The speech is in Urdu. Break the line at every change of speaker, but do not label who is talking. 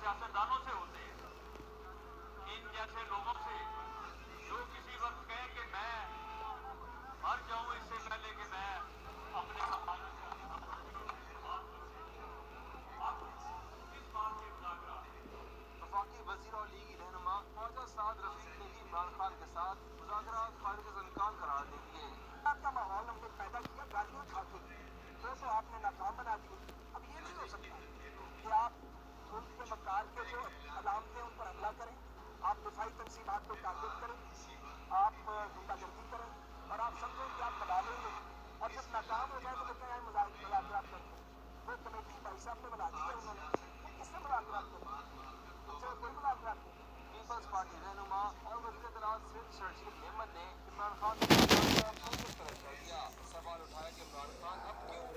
سیاستدانوں سے ہوتے ہیں، ان جیسے لوگوں سے جو کسی وقت کہے کہ میں مر جاؤں اس سے پہلے کہ میں اپنے سماجوں کو کس بات کے مذاکرات ہیں؟ وفاقی وزیر اور لیگی رہنما خواجہ سعد رفیق نے بھی عمران خان کے ساتھ مذاکرات خارج الامکان قرار دے دیے۔ آپ کا ماحول ہم نے پیدا کیا گالیوں کھا کے، تو آپ نے ناکام بنا دیے۔ اب یہ نہیں ہو سکتا کہ آپ ملک کے مکار کے جو علامتیں ان پر حملہ کریں، آپ دفاعی تنظیمات کو ٹارگٹ کریں، آپ گنڈا گردی کریں اور آپ سمجھیں کہ آپ دبا لیں گے اور جب ناکام ہو جائے تو کہیں مذاکرات